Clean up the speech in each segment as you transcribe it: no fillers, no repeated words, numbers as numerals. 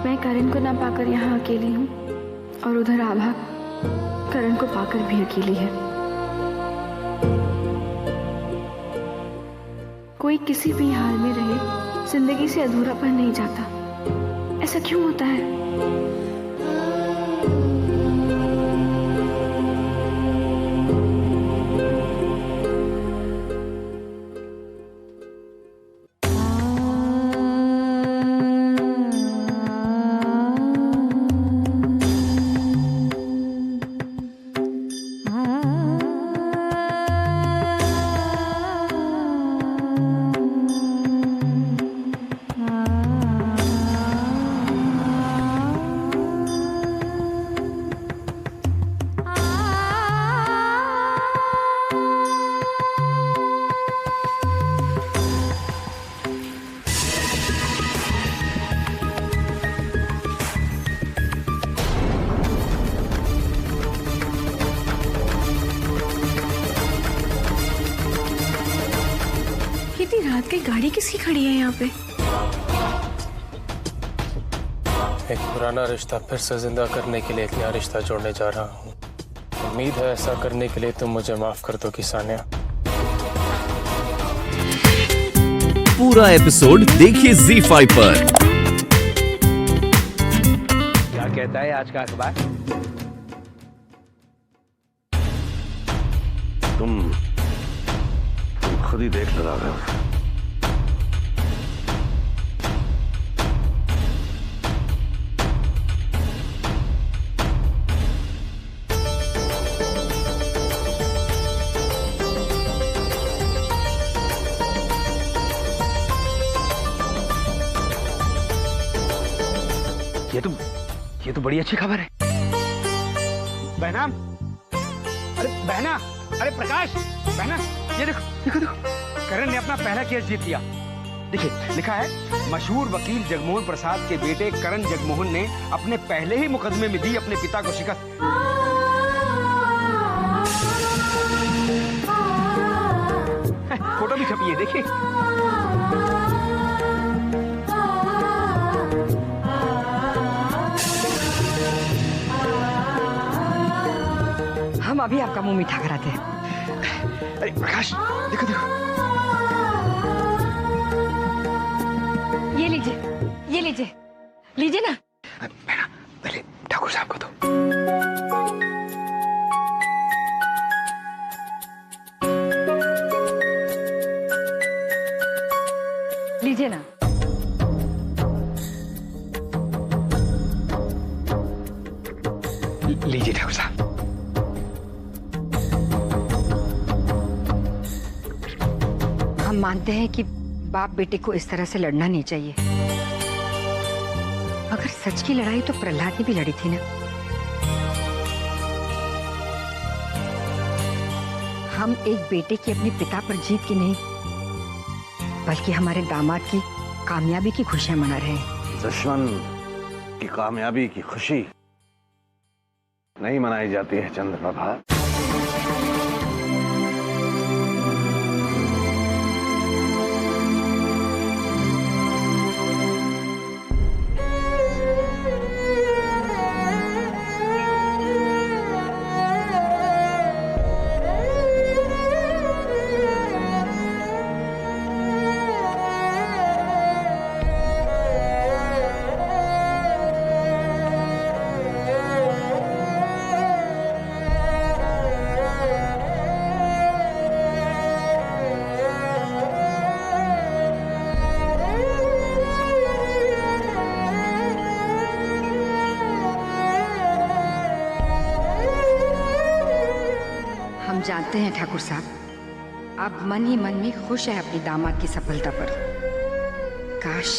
मैं करण को ना पाकर यहाँ अकेली हूँ और उधर आभा करण को पाकर भी अकेली है। कोई किसी भी हाल में रहे जिंदगी से अधूरापन नहीं जाता। ऐसा क्यों होता है? रात की गाड़ी किसकी खड़ी है यहाँ पे? एक पुराना रिश्ता फिर से जिंदा करने के लिए एक नया रिश्ता जोड़ने जा रहा हूँ। उम्मीद है ऐसा करने के लिए तुम मुझे माफ कर दो सानिया। पूरा एपिसोड देखिए ZEE5 पर। क्या कहता है आज का अखबार? तुम खुद ही देख लगा रहे। ये तो बड़ी अच्छी खबर है। बहना, अरे बहना, अरे प्रकाश, बहना, ये देखो देखो देखो, करण ने अपना पहला केस जीत लिया। देखिए लिखा है, मशहूर वकील जगमोहन प्रसाद के बेटे करण जगमोहन ने अपने पहले ही मुकदमे में दी अपने पिता को शिकस्त। फोटो भी छपी है, देखिए। हम अभी आपका मुंह मीठा कराते हैं। अरे प्रकाश, देखो देखो, ये लीजिए लीजिए ना। बहना, पहले ठाकुर साहब को दो। लीजिए ना। लीजिए ठाकुर साहब। हम मानते हैं कि बाप बेटे को इस तरह से लड़ना नहीं चाहिए, मगर सच की लड़ाई तो प्रहलाद ने भी लड़ी थी ना। हम एक बेटे की अपने पिता पर जीत की नहीं, बल्कि हमारे दामाद की कामयाबी की खुशियां मना रहे हैं। दुश्मन की कामयाबी की खुशी नहीं मनाई जाती है चंद्रप्रभा। हम जानते हैं ठाकुर साहब, आप मन ही मन में खुश हैं अपनी दामाद की सफलता पर। काश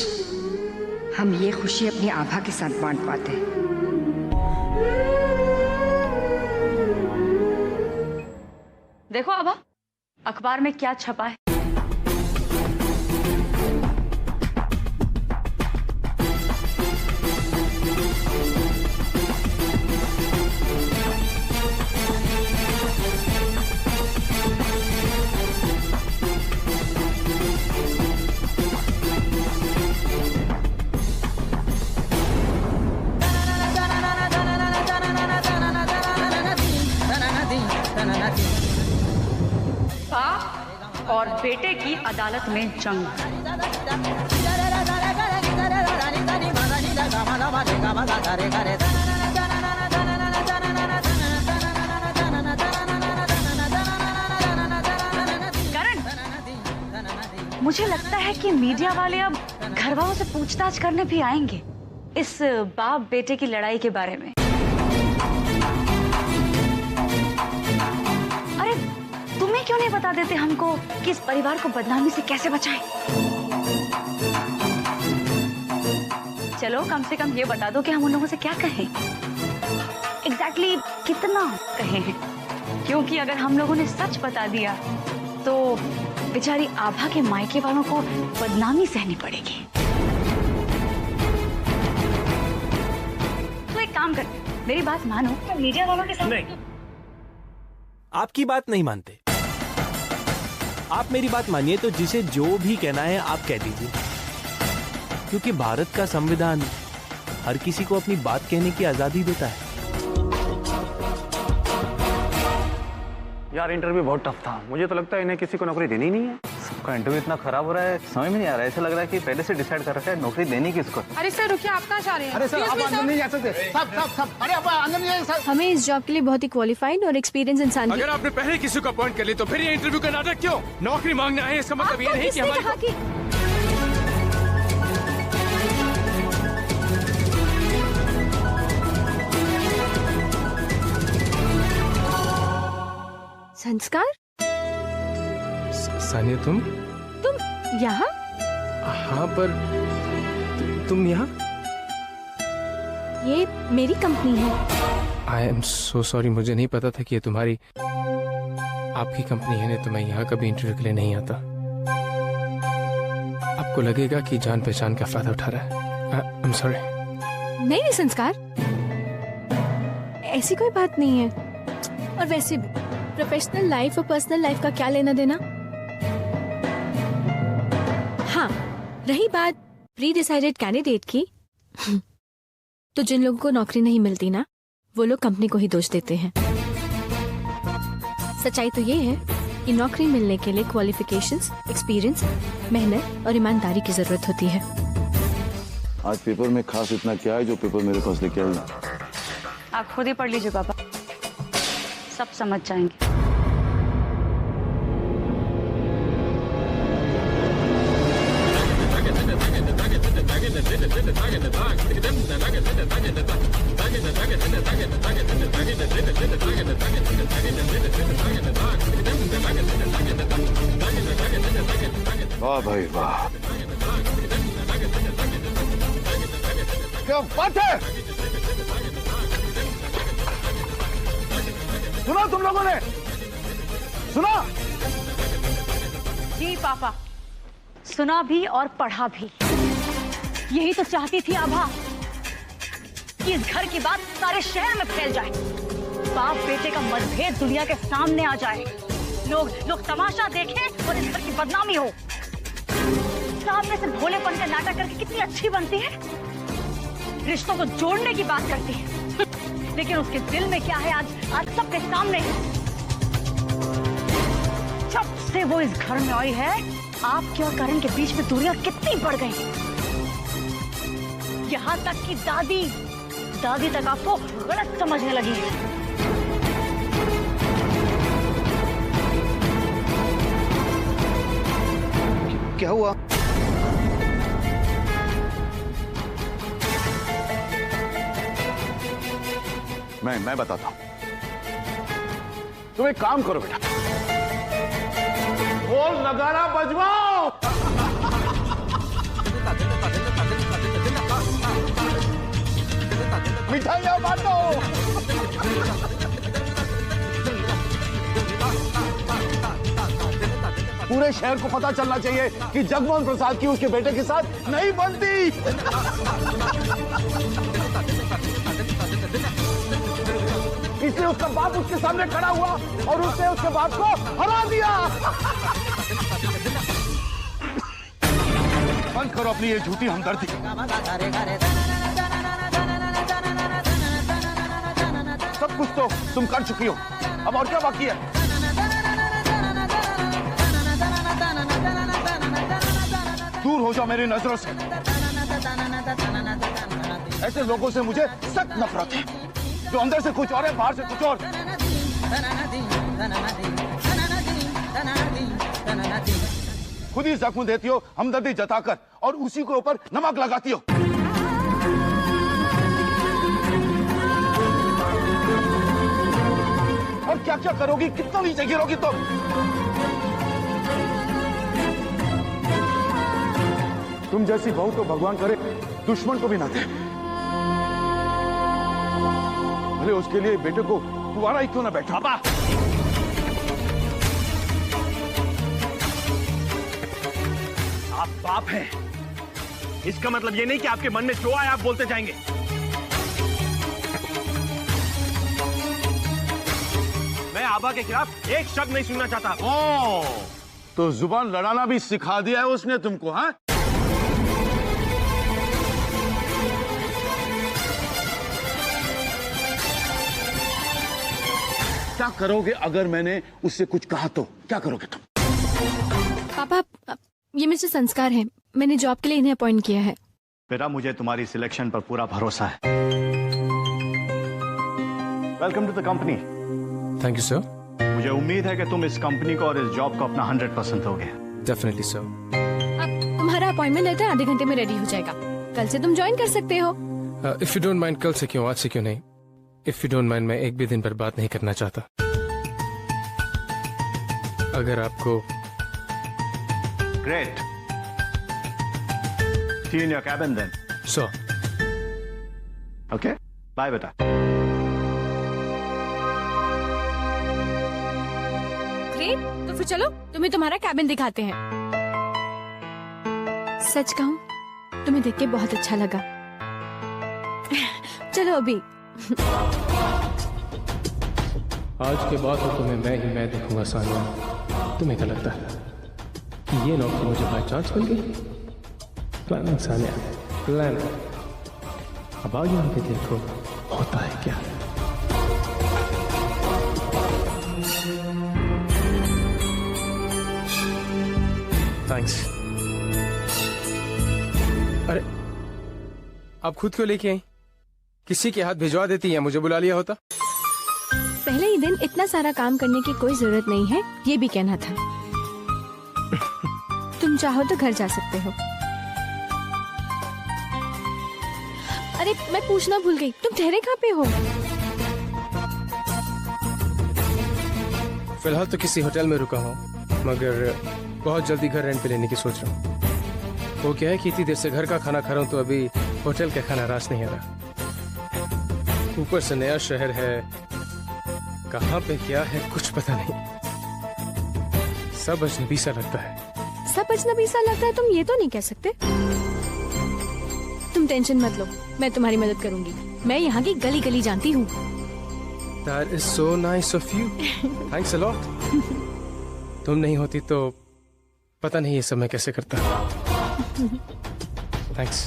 हम ये खुशी अपनी आभा के साथ बांट पाते। देखो आभा, अखबार में क्या छपा है। और बेटे की अदालत में जंग। करण, मुझे लगता है कि मीडिया वाले अब घर वालों से पूछताछ करने भी आएंगे इस बाप बेटे की लड़ाई के बारे में। अरे तुम्हें क्यों नहीं बता देते हमको कि इस परिवार को बदनामी से कैसे बचाएं? चलो कम से कम ये बता दो कि हम उन लोगों से क्या कहें, एग्जैक्टली कितना कहे हैं, क्योंकि अगर हम लोगों ने सच बता दिया तो बेचारी आभा के मायके वालों को बदनामी सहनी पड़ेगी। तो एक काम कर, मेरी बात मानो, तो मीडिया वालों के साथ नहीं, आपकी बात नहीं मानते। आप मेरी बात मानिए तो जिसे जो भी कहना है आप कह दीजिए, क्योंकि भारत का संविधान हर किसी को अपनी बात कहने की आजादी देता है। यार इंटरव्यू बहुत टफ था, मुझे तो लगता है इन्हें किसी को नौकरी देनी नहीं है। सबका इंटरव्यू इतना खराब हो रहा है, समझ में नहीं आ रहा है। ऐसा लग रहा है कि पहले से डिसाइड कर रखा है नौकरी देनी किसको। अरे सर रुकिए, आप कहाँ जा रहे हैं? अरे सर आप अंदर नहीं जा सकते। सब अरे आप अंदर नहीं जा सकते। हमें इस जॉब के लिए बहुत ही क्वालिफाइड और एक्सपीरियंस इंसान अगर आपने पहले किसी को अपॉइंट कर लिया तो फिर ये इंटरव्यू का नाटक क्यों? नौकरी मांगना है इसका मतलब ये नहीं कि हमारी संस्कार। सानिया तुम यहाँ? हाँ पर तुम यहाँ? ये मेरी कंपनी है। आई एम सो सॉरी, मुझे नहीं पता था कि ये तुम्हारी आपकी कंपनी है, नहीं तो मैं यहाँ कभी इंटरव्यू के लिए नहीं आता। आपको लगेगा कि जान पहचान का फायदा उठा रहा है। I am sorry. नहीं संस्कार, ऐसी कोई बात नहीं है। और वैसे भी प्रोफेशनल लाइफ और पर्सनल लाइफ का क्या लेना देना। हाँ, रही बात प्री डिसाइडेड कैंडिडेट की, तो जिन लोगों को नौकरी नहीं मिलती ना, वो लोग कंपनी को ही दोष देते हैं। सच्चाई तो ये है कि नौकरी मिलने के लिए क्वालिफिकेशंस, एक्सपीरियंस, मेहनत और ईमानदारी की जरूरत होती है। आज पेपर में खास इतना क्या है जो पेपर मेरे पास लेके आई? आप खुद ही पढ़ लीजिए पापा, सब समझ जाएंगे। वाह भाई वाह, क्या बात है। सुना तुम लोगों ने? सुना? जी पापा, सुना भी और पढ़ा भी। यही तो चाहती थी आभा कि इस घर की बात सारे शहर में फैल जाए, बाप बेटे का मतभेद दुनिया के सामने आ जाए, लोग तमाशा देखें और इस घर की बदनामी हो। सामने से भोलेपन का नाटक करके कितनी अच्छी बनती है, रिश्तों को जोड़ने की बात करती है, लेकिन उसके दिल में क्या है आज सबके सामने। जब से वो इस घर में आई है, आपके और करण के बीच में दूरियां कितनी बढ़ गई। यहाँ तक कि दादी तक आपको गलत समझने लगी है। क्या हुआ? मैं बताता हूं। तुम एक काम करो बेटा, ढोल नगारा बजवाओ। मिठाइयां बांटो। पूरे शहर को पता चलना चाहिए कि जगमोहन प्रसाद की उसके बेटे के साथ नहीं बनती। इसलिए उसका बाप उसके सामने खड़ा हुआ और उसने उसके बाप को हरा दिया। बंद करो अपनी ये झूठी हमदर्दी। सब कुछ तो तुम कर चुकी हो, अब और क्या बाकी है? दूर हो जाओ मेरी नजरों से। ऐसे लोगों से मुझे सख्त नफरत है, जो अंदर से कुछ और है, बाहर से कुछ और। खुद ही जख्म देती हो हमदर्दी जताकर और उसी के ऊपर नमक लगाती हो। और क्या क्या करोगी, कितना नीचे गिरोगी तुम? तुम जैसी बहू तो भगवान करे दुश्मन को भी ना दे, भले उसके लिए बेटे को कुंवारा ही क्यों ना बैठा। आप बाप हैं, इसका मतलब ये नहीं कि आपके मन में जो आए आप बोलते जाएंगे। मैं आबा के खिलाफ एक शब्द नहीं सुनना चाहता। ओ, तो जुबान लड़ाना भी सिखा दिया है उसने तुमको, हाँ? क्या करोगे अगर मैंने उससे कुछ कहा तो? क्या करोगे तुम? पापा, ये मिस्टर संस्कार हैं, मैंने जॉब के लिए इन्हें अपॉइंट किया है। बेटा, मुझे तुम्हारी सिलेक्शन पर पूरा भरोसा है। Welcome to the company. Thank you sir. मुझे उम्मीद है कि तुम इस कंपनी को और इस जॉब को अपना 100% दोगे। Definitely sir. अब तुम्हारा अपॉइंटमेंट लेटर आधे घंटे में रेडी हो जाएगा, कल से तुम ज्वाइन कर सकते हो। इफ यू डोंट माइंड, कल से क्यों, आज से क्यों नहीं? इफ यू डोंट माइंड, मैं एक भी दिन पर बात नहीं करना चाहता। अगर आपको Great. See you in your cabin then. So Okay? Bye, बेटा। ग्रेट, तो फिर चलो तुम्हें तुम्हारा कैबिन दिखाते हैं। सच कहूं, तुम्हें देख के बहुत अच्छा लगा। चलो अभी। आज के बाद तो तुम्हें मैं देखूंगा सानिया। तुम्हें क्या लगता है कि ये नौकरी मुझे बाय चांस मिल गई? Planning Sania, planning. अब आगे आके देखो होता है क्या। थैंक्स। अरे आप खुद क्यों लेके आई? किसी के हाथ भिजवा देती है, मुझे बुला लिया होता। पहले ही दिन इतना सारा काम करने की कोई जरूरत नहीं है, ये भी कहना था। तुम चाहो तो घर जा सकते हो। अरे मैं पूछना भूल गई, तुम ठहरे कहाँ पे हो? फिलहाल तो किसी होटल में रुका हूँ, मगर बहुत जल्दी घर रेंट पे लेने की सोच रहा हूँ। वो क्या है कि इतनी देर से घर का खाना खा रहा हूँ तो अभी होटल का खाना रास नहीं आ रहा। ऊपर से नया शहर है, कहाँ पे क्या है कुछ पता नहीं। सब अजनबी सा लगता है। सब अजनबी सा लगता है, तुम ये तो नहीं कह सकते। तुम टेंशन मत लो, मैं तुम्हारी मदद करूंगी। मैं यहाँ की गली गली जानती हूँ। That is so nice of you. Thanks a lot. तुम नहीं होती तो पता नहीं ये सब मैं कैसे करता। Thanks.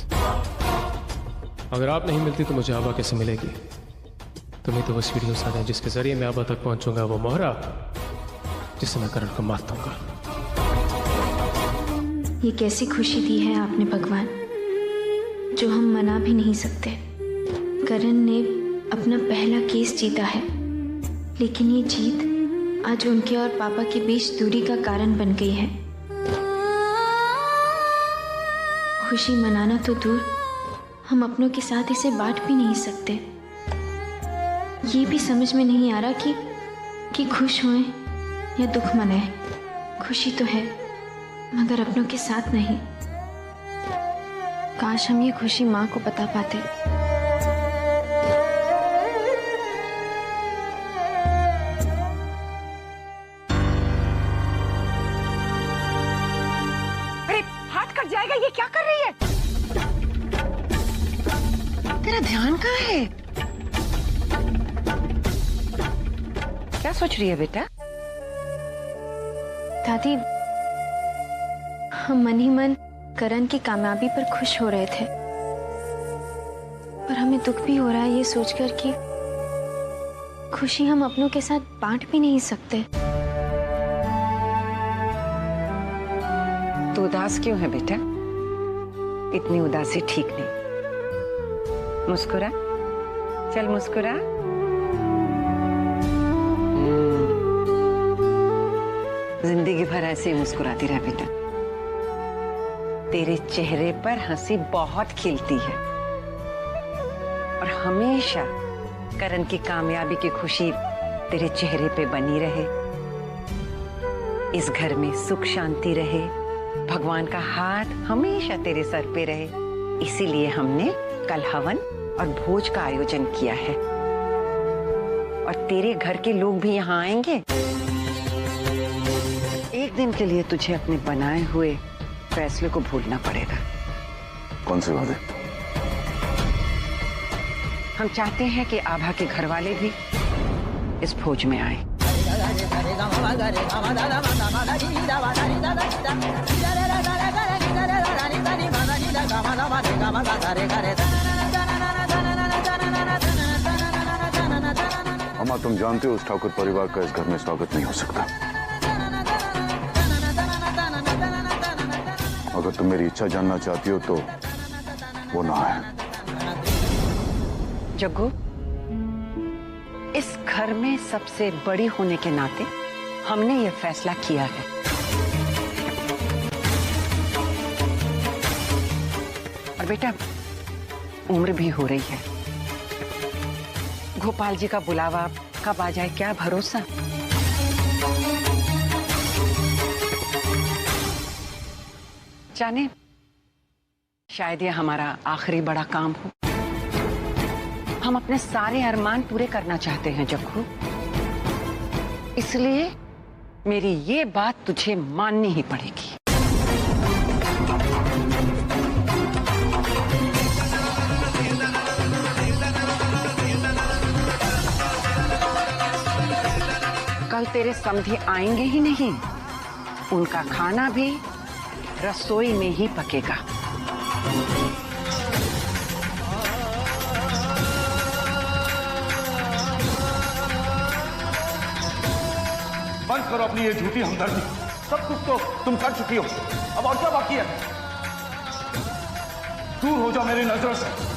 अगर आप नहीं मिलती तो मुझे आबा कैसे मिलेगी? तुम्हें तो बस वीडियोस आ रहे हैं जिसके जरिए मैं आबा तक पहुंचूंगा, वो मोहरा जिसे मैं करण को मात दूंगा। ये कैसी खुशी दी है आपने भगवान, जो हम मना भी नहीं सकते। करण ने अपना पहला केस जीता है, लेकिन ये जीत आज उनके और पापा के बीच दूरी का कारण बन गई है। खुशी मनाना तो दूर, हम अपनों के साथ इसे बांट भी नहीं सकते। ये भी समझ में नहीं आ रहा कि खुश हुए या दुख मनाए। खुशी तो है मगर अपनों के साथ नहीं। काश हम ये खुशी माँ को बता पाते। अरे हाथ कट जाएगा, ये क्या कर रही है? तेरा ध्यान कहाँ है? क्या सोच रही है बेटा? दादी, हम मन ही मन करण की कामयाबी पर खुश हो रहे थे, पर हमें दुख भी हो रहा है ये सोचकर कि खुशी हम अपनों के साथ बांट भी नहीं सकते। तू उदास क्यों है बेटा? इतनी उदासी ठीक नहीं। मुस्कुरा, चल मुस्कुरा। जिंदगी भर ऐसे ही मुस्कुराती रह बेटा। तेरे चेहरे पर हंसी बहुत खिलती है और हमेशा करण की कामयाबी की खुशी तेरे चेहरे पे बनी रहे। इस घर में सुख शांति रहे, भगवान का हाथ हमेशा तेरे सर पे रहे। इसीलिए हमने कल हवन और भोज का आयोजन किया है और तेरे घर के लोग भी यहाँ आएंगे। एक दिन के लिए तुझे अपने बनाए हुए फैसले को भूलना पड़ेगा। कौन सी बात है? हम चाहते हैं कि आभा के घर वाले भी इस भोज में आए। अम्मा, तुम जानते हो उस ठाकुर परिवार का इस घर में स्वागत नहीं हो सकता। अगर तुम मेरी इच्छा जानना चाहती हो तो वो ना है। जग्गू, इस घर में सबसे बड़ी होने के नाते हमने ये फैसला किया है। और बेटा, उम्र भी हो रही है। गोपाल जी का बुलावा कब आ जाए क्या भरोसा। जाने, शायद ये हमारा आखिरी बड़ा काम हो। हम अपने सारे अरमान पूरे करना चाहते हैं जग्गू, इसलिए मेरी ये बात तुझे माननी ही पड़ेगी। कल तेरे समधी आएंगे ही नहीं, उनका खाना भी रसोई में ही पकेगा। बंद करो अपनी ये झूठी हमदर्दी। सब कुछ तो तुम कर चुकी हो, अब और क्या बाकी है? दूर हो जाओ मेरी नजरों से।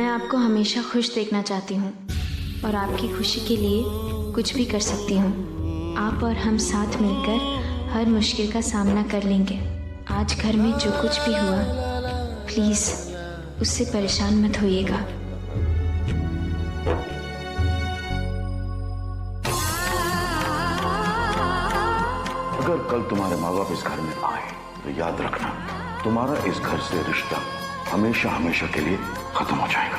आपको हमेशा खुश देखना चाहती हूँ और आपकी खुशी के लिए कुछ भी कर सकती हूँ। आप और हम साथ मिलकर हर मुश्किल का सामना कर लेंगे। आज घर में जो कुछ भी हुआ, प्लीज़ उससे परेशान मत होइएगा। अगर कल तुम्हारे माँ बाप इस घर में आए तो याद रखना, तुम्हारा इस घर से रिश्ता हमेशा हमेशा के लिए खत्म हो जाएगा।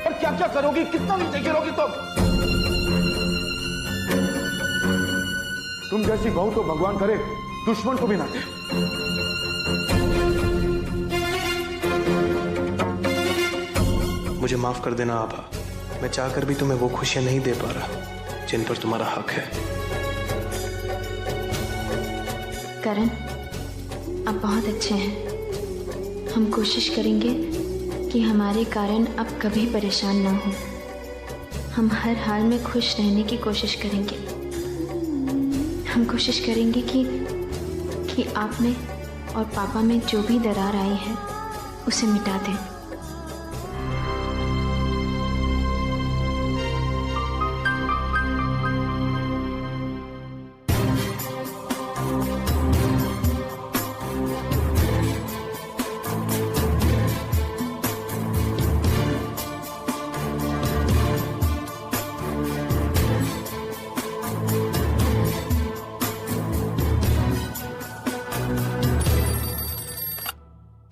और क्या क्या करोगी, कितना नीचे गिरोगी तुम जैसी बहू तो भगवान करे दुश्मन को भी ना दे। मुझे माफ कर देना आभा, मैं चाहकर भी तुम्हें वो खुशियां नहीं दे पा रहा जिन पर तुम्हारा हक है। करण, आप बहुत अच्छे हैं। हम कोशिश करेंगे कि हमारे कारण आप कभी परेशान ना हो। हम हर हाल में खुश रहने की कोशिश करेंगे। हम कोशिश करेंगे कि आप में और पापा में जो भी दरार आई है उसे मिटा दें।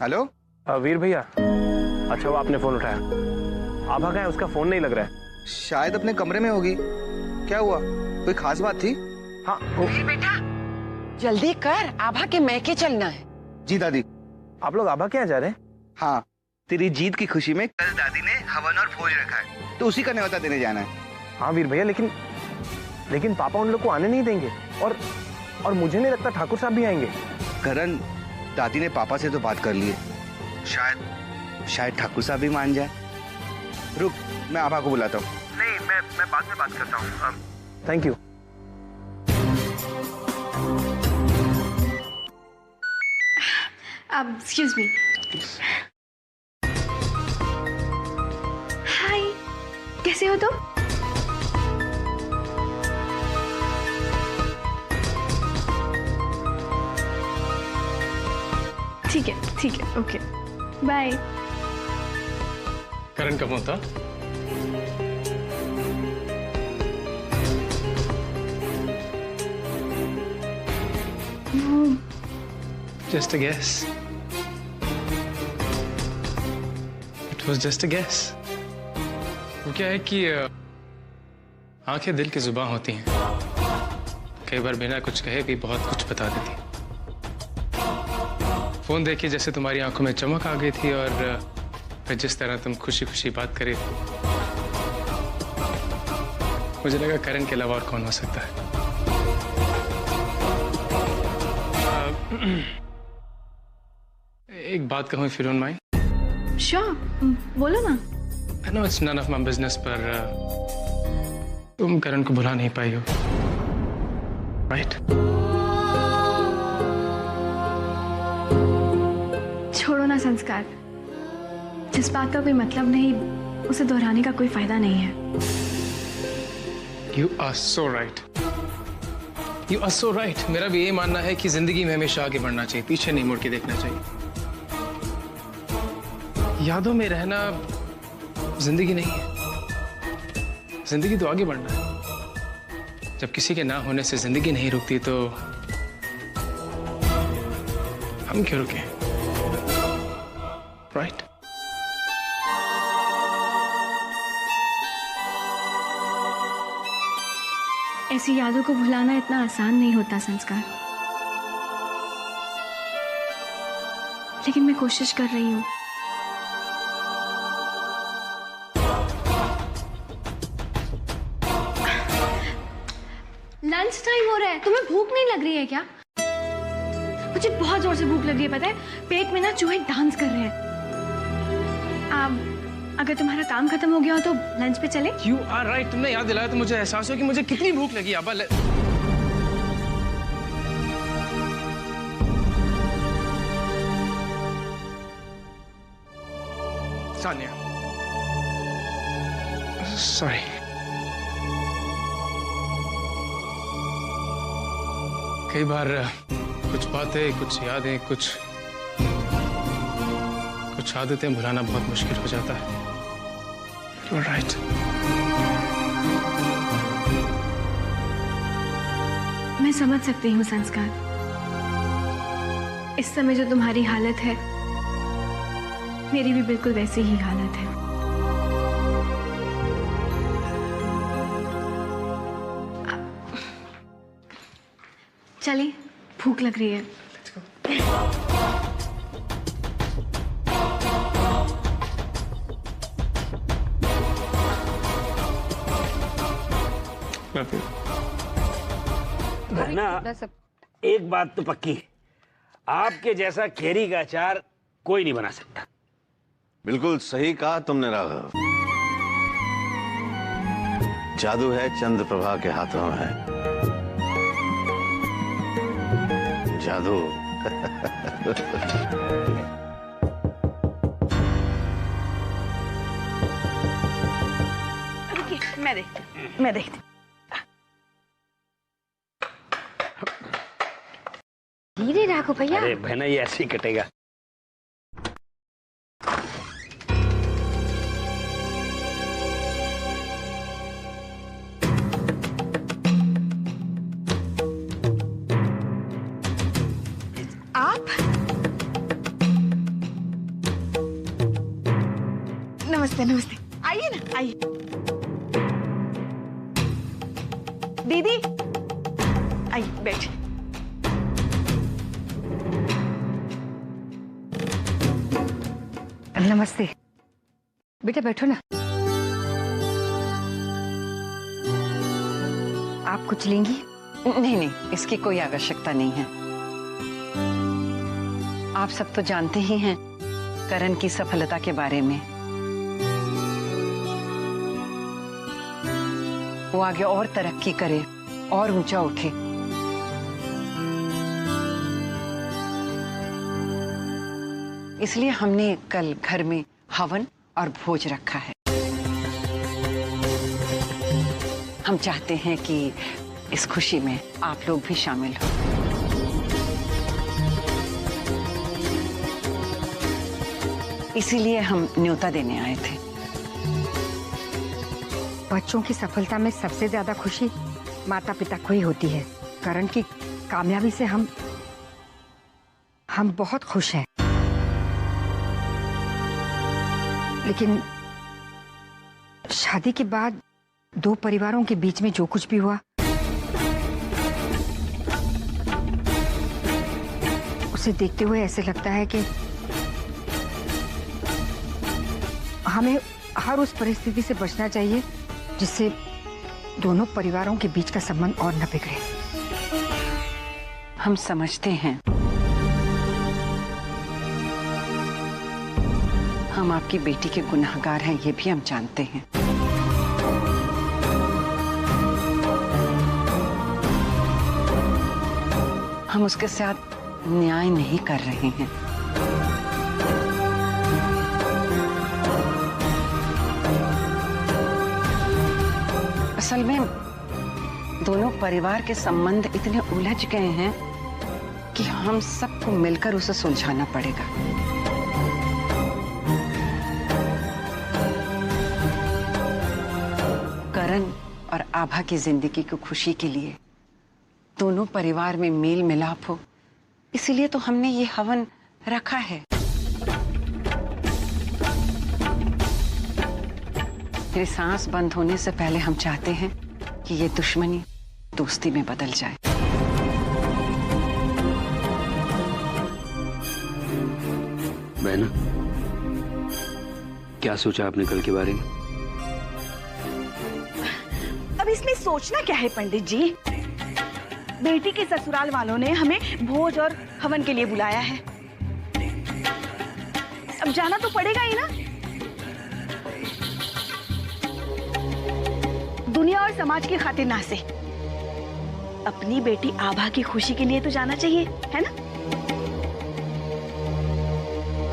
हेलो वीर भैया, अच्छा वो आपने फोन उठाया। आभा का है, उसका फोन नहीं लग रहा है। शायद अपने कमरे में होगी। क्या हुआ, कोई खास बात थी? हाँ बेटा जल्दी कर, आभा के मैके चलना है। जी दादी। आप लोग आभा के यहाँ जा रहे हैं? हाँ, तेरी जीत की खुशी में कल दादी ने हवन और भोज रखा है, तो उसी का न्योता देने जाना है। हाँ वीर भैया, लेकिन पापा उन लोग को आने नहीं देंगे, और मुझे नहीं लगता ठाकुर साहब भी आएंगे। करण, दादी ने पापा से तो बात कर ली है, शायद ठाकुर साहब भी मान जाए। रुक, मैं आभा को बुलाता हूँ। नहीं, मैं बाद में बात करता हूँ। Thank you. Excuse me. Hi, कैसे हो तुम? ठीक है, ओके, बाय। करण कब होता? Just a guess. It was just a guess. वो क्या है कि आंखें दिल की जुबान होती हैं, कई बार बिना कुछ कहे भी बहुत कुछ बता देती हैं। फोन देखी जैसे तुम्हारी आंखों में चमक आ गई थी, और फिर जिस तरह तुम खुशी खुशी बात करे, मुझे लगा करण के अलावा और कौन हो सकता है। एक बात कहूँ, if you don't mind? Sure, बोलो ना। I know it's none of my business, पर तुम करण को भुला नहीं पाई हो, right? छोड़ो ना संस्कार, जिस बात का कोई मतलब नहीं उसे दोहराने का कोई फायदा नहीं है। You are so right. You are so right. मेरा भी ये मानना है कि जिंदगी में हमेशा आगे बढ़ना चाहिए, पीछे नहीं मुड़ के देखना चाहिए। यादों में रहना जिंदगी नहीं है, जिंदगी तो आगे बढ़ना है। जब किसी के ना होने से जिंदगी नहीं रुकती, तो हम क्यों रुके, राइट? ऐसी यादों को भुलाना इतना आसान नहीं होता संस्कार, लेकिन मैं कोशिश कर रही हूँ। लंच टाइम हो रहा है, तुम्हें भूख नहीं लग रही है क्या? मुझे बहुत जोर से भूख लग रही है, पता है? पेट में ना चूहे डांस कर रहे हैं। अगर तुम्हारा काम खत्म हो गया हो तो लंच पे चले? You are right. तुमने याद दिलाया तो मुझे एहसास हो कि मुझे कितनी भूख लगी। आबा, सानिया, सॉरी। कई बार कुछ बातें, कुछ यादें, कुछ आदतें भुलाना बहुत मुश्किल हो जाता है। You're right. मैं समझ सकती हूँ संस्कार, इस समय जो तुम्हारी हालत है मेरी भी बिल्कुल वैसी ही हालत है। चलिए, भूख लग रही है। ना, एक बात तो पक्की, आपके जैसा केरी का अचार कोई नहीं बना सकता। बिल्कुल सही कहा तुमने राघव। जादू है चंद्र प्रभा के हाथों में है। जादू। मैं देखती। धीरे राघव भैया। अरे बहना, ये ऐसे ही कटेगा। आप? नमस्ते नमस्ते, आइए ना, आइए। दीदी आइए, बैठिए। नमस्ते बेटा, बैठो ना। आप कुछ लेंगी? नहीं नहीं, इसकी कोई आवश्यकता नहीं है। आप सब तो जानते ही हैं करण की सफलता के बारे में। वो आगे और तरक्की करे और ऊंचा उठे। इसलिए हमने कल घर में हवन और भोज रखा है। हम चाहते हैं कि इस खुशी में आप लोग भी शामिल हो। इसीलिए हम न्योता देने आए थे। बच्चों की सफलता में सबसे ज्यादा खुशी माता पिता को ही होती है। करण की कामयाबी से हम बहुत खुश हैं। लेकिन शादी के बाद दो परिवारों के बीच में जो कुछ भी हुआ, उसे देखते हुए ऐसे लगता है कि हमें हर उस परिस्थिति से बचना चाहिए जिससे दोनों परिवारों के बीच का संबंध और न बिगड़े। हम समझते हैं, हम आपकी बेटी के गुनाहगार हैं, ये भी हम जानते हैं। हम उसके साथ न्याय नहीं कर रहे हैं। असल में दोनों परिवार के संबंध इतने उलझ गए हैं कि हम सबको मिलकर उसे सुलझाना पड़ेगा। करण और आभा की जिंदगी की खुशी के लिए दोनों परिवार में मेल मिलाप हो, इसीलिए तो हमने ये हवन रखा है। मेरी सांस बंद होने से पहले हम चाहते हैं कि ये दुश्मनी दोस्ती में बदल जाए। बहना, क्या सोचा आपने कल के बारे में? अब इसमें सोचना क्या है पंडित जी? बेटी के ससुराल वालों ने हमें भोज और हवन के लिए बुलाया है। अब जाना तो पड़ेगा ही ना। दुनिया और समाज की खातिर ना से अपनी बेटी आभा की खुशी के लिए तो जाना चाहिए, है ना?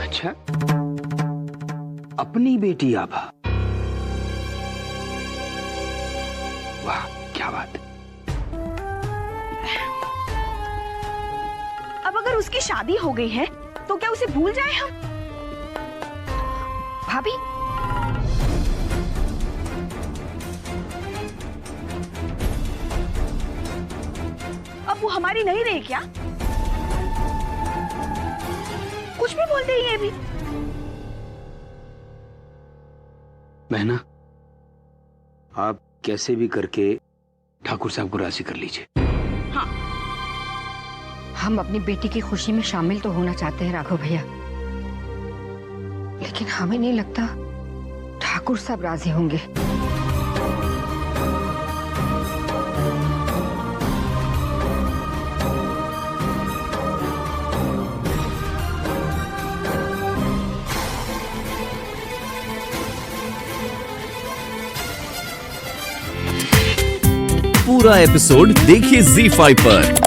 अच्छा, अपनी बेटी आभा, वाह क्या बात है। अब अगर उसकी शादी हो गई है तो क्या उसे भूल जाए हम? भाभी, अब वो हमारी नहीं रही क्या? कुछ भी बोलते ही ये भी। बहना, आप कैसे भी करके ठाकुर साहब को राजी कर लीजिए। हाँ, हम अपनी बेटी की खुशी में शामिल तो होना चाहते हैं राघव भैया, लेकिन हमें नहीं लगता ठाकुर साहब राजी होंगे। पूरा एपिसोड देखिए ZEE5 पर।